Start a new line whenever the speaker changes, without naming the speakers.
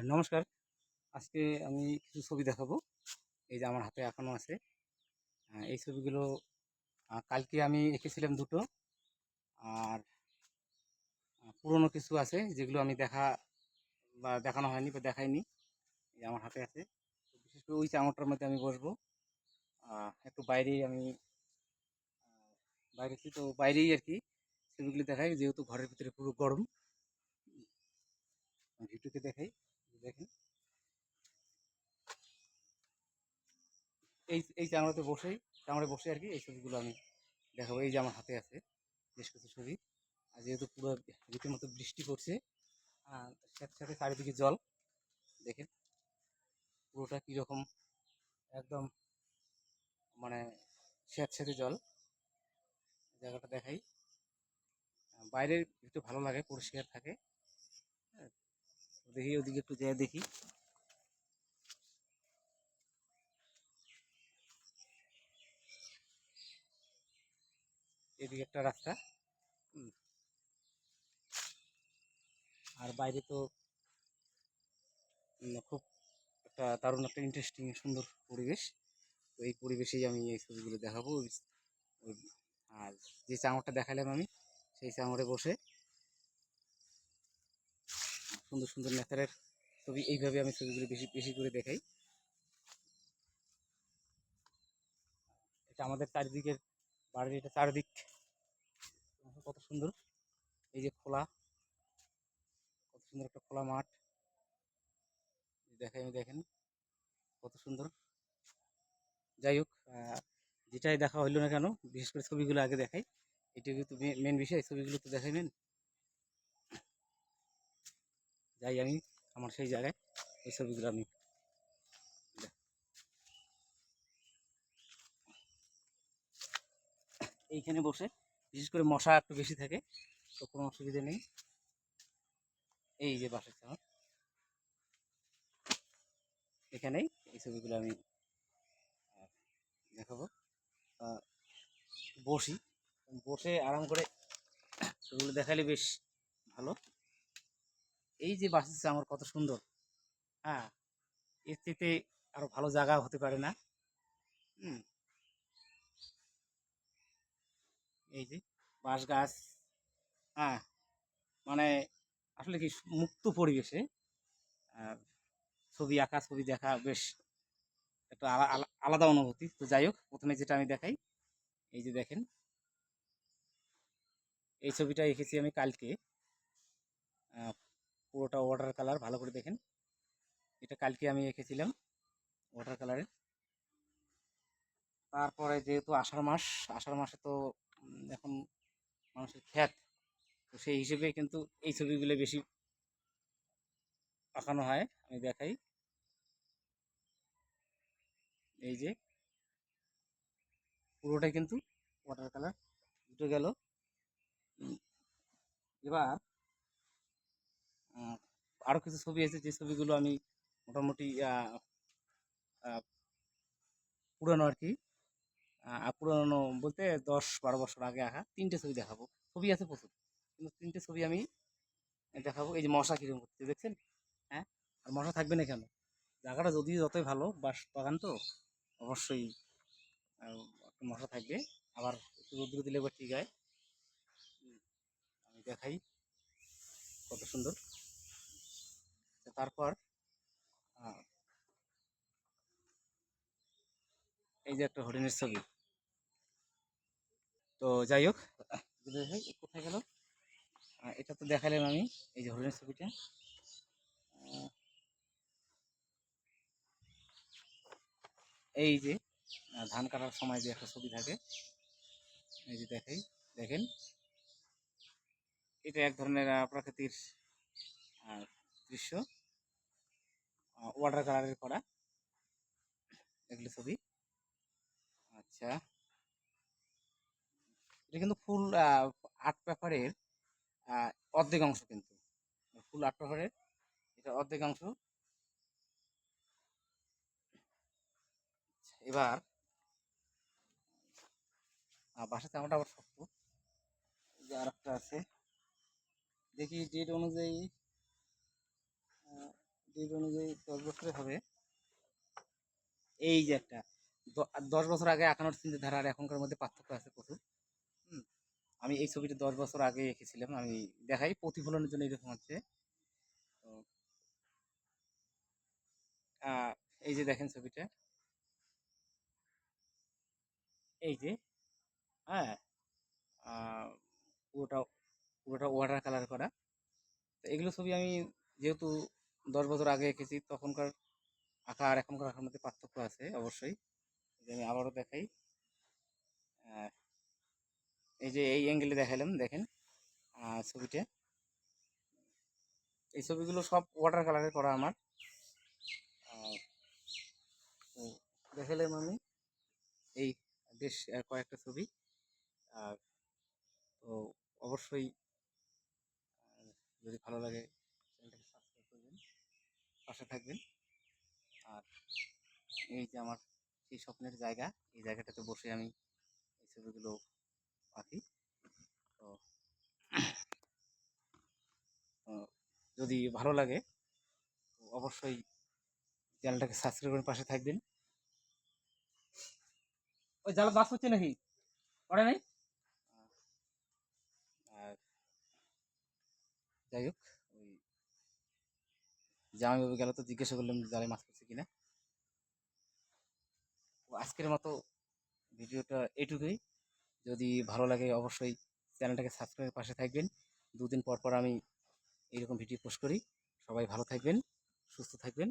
নমস্কার। আজকে আমি কিছু ছবি দেখাবো। এই যে আমার হাতে এখনো আছে। এই ছবিগুলো কালকে আমি এঁকেছিলাম ২ টো। আর পুরনো কিছু আছে যেগুলো আমি দেখানো হয়নি বা দেখাইনি। এই যে আমার হাতে আছে। তো বিশেষ করে ওই চাঙড়টার মধ্যে আমি বসবো। একটু বাইরেই আমি বাইরে তো বাইরেই আরকি ছবিগুলো দেখাই, যেহেতু ঘরের ভিতরে পুরো গরম। ভিডিওতে দেখাই, দেখেন। এই চাঙড়ে বসে আরকি এই ছবিগুলো আমি দেখাবো। এই যে আমার হাতে আছে বেশ কিছু ছবি। আর যেহেতু পুরো রীতিমতো বৃষ্টি পড়ছে, আর সাথে সাথে চারিদিকে জল, দেখেন পুরোটা কীরকম, একদম মানে স্যাঁতস্যাঁতে জল। জায়গাটা দেখাই। বাইরের একটু ভালো লাগে, পরিষ্কার থাকে। হ্যাঁ, দেখি ওদিকে একটু যেয়ে দেখি। এদিকে একটা রাস্তা। হুম, আর বাইরে তো খুব একটা দারুণ একটা ইন্টারেস্টিং সুন্দর পরিবেশ। তো এই পরিবেশেই আমি এই ছবিগুলো দেখাবো। আর যে চাঙড়টা দেখালাম আমি, সেই চাঙড়ে বসে সুন্দর সুন্দর নেচারের ছবি, এইভাবে আমি ছবিগুলো বেশি বেশি করে দেখাই। এটা আমাদের চারিদিকের বাড়ির, এটা চারিদিক কত সুন্দর। এই যে খোলা, কত সুন্দর একটা খোলা মাঠ দেখাই আমি, দেখেন কত সুন্দর। যাই হোক, যেটাই দেখা হইলো না কেন, বিশেষ করে ছবিগুলো আগে দেখাই। এটা কিন্তু মেন বিষয়, ছবিগুলো তো দেখাই মেন। যাই আমি আমার সেই জায়গায়, এই ছবিগুলো আমি এইখানে বসে, বিশেষ করে মশা একটু বেশি থাকে, তো কোনো অসুবিধা নেই। এই যে বাসার চাঁদ, এখানেই এই ছবিগুলো আমি দেখাবো। বসি, বসে আরাম করে ছবিগুলো দেখালে বেশ ভালো। এই যে বাসের আমার কত সুন্দর। হ্যাঁ, এর থেকে আরো ভালো জায়গা হতে পারে না। হুম, এই যে বাঁশ গাছ। হ্যাঁ, মানে আসলে কি মুক্ত পরিবেশে আহ, ছবি আঁকা, ছবি দেখা বেশ একটা আলাদা অনুভূতি। তো যাই হোক, প্রথমে যেটা আমি দেখাই, এই যে দেখেন, এই ছবিটা এঁকেছি আমি কালকে। আহ, পুরোটা ওয়াটার কালার, ভালো করে দেখেন। এটা কালকে আমি এঁকেছিলাম ওয়াটার কালারে। তারপরে যেহেতু আষাঢ় মাস, আষাঢ় মাসে তো এখন মানুষের খ্যাত, তো সেই হিসেবে কিন্তু এই ছবিগুলো বেশি আঁকানো হয়। আমি দেখাই, এই যে পুরোটাই কিন্তু ওয়াটার কালার উঠে গেল। এবার আরও কিছু ছবি আছে, যে ছবিগুলো আমি মোটামুটি পুরানো আর কি। পুরানো বলতে 10-12 বছর আগে আঁকা। 3টে ছবি দেখাবো। ছবি আছে প্রচুর, কিন্তু 3টে ছবি আমি দেখাবো। এই যে মশা কিরকম করছে দেখছেন। হ্যাঁ, আর মশা থাকবে না কেন, জায়গাটা যদি যতই ভালো, বাগান তো অবশ্যই একটু মশা থাকবে। আবার একটু রোদ্র দিলে এবার ঠিক হয়। আমি দেখাই কত সুন্দর। তারপর আহ, এই যে একটা হরিণের ছবি। তো যাই হোক, কোথায় গেল, এটা তো দেখালাম আমি। এই যে হরিণের ছবিটা, আহ, এই যে ধান কাটার সময় যে একটা ছবি থাকে, এই যে দেখেন। এটা এক ধরনের প্রকৃতির আহ, দৃশ্য, ওয়াটার কালারের করা এগুলো ছবি। আচ্ছা, এটা কিন্তু ফুল আর্ট পেপারের অর্ধেক অংশ, কিন্তু ফুল আর্ট পেপারের এটা অর্ধেক অংশ। এবার বাসাতে চামাটা আবার শক্ত। এই যে আর একটা আছে, দেখি ডেট অনুযায়ী, এই অনুযায়ী 10 বছরে হবে। এই যে একটা 10 বছর আগে আঁকানোর চিন্তাধারা আর এখনকার মধ্যে পার্থক্য আছে প্রচুর। হুম, আমি এই ছবিটা 10 বছর আগে এঁকেছিলাম। আমি দেখাই প্রতিফলনের জন্য এরকম হচ্ছে। তো আহ, এই যে দেখেন ছবিটা, এই যে, হ্যাঁ, আহ, পুরোটা পুরোটা ওয়াটার কালার করা। তো এগুলো ছবি আমি যেহেতু 10 বছর আগে এঁকেছি, তখনকার আঁকা আর এখনকার আঁকার মধ্যে পার্থক্য আছে অবশ্যই। এই যে আমি আবারও দেখাই। আহ, এই যে এই অ্যাঙ্গেলে দেখাইলাম, দেখেন ছবিটা। এই ছবিগুলো সব ওয়াটার কালারে করা আমার। আহ, তো দেখালাম আমি এই বেশ কয়েকটা ছবি। আর তো অবশ্যই যদি ভালো লাগে চ্যানেলটাকে সাবস্ক্রাইব করবেন, পাশে থাকবেন। আর এই যে আমার সেই স্বপ্নের জায়গা, এই জায়গাটাতে বসে আমি এই ছবিগুলো আঁকি। তো আহ, যদি ভালো লাগে তো অবশ্যই চ্যানেলটাকে সাবস্ক্রাইব করে পাশে থাকবেন। ওই জাল বাস হচ্ছে নাকি পড়ে নাই? আর যাই হোক, ওই জামাইবাবু গেল তো জিজ্ঞাসা করলাম জালে মাছ পড়ছে কিনা। তো আজকের মতো ভিডিওটা এটুকুই। যদি ভালো লাগে অবশ্যই চ্যানেলটাকে সাবস্ক্রাইব পাশে থাকবেন। 2 দিন পর পর আমি এইরকম ভিডিও পোস্ট করি। সবাই ভালো থাকবেন, সুস্থ থাকবেন।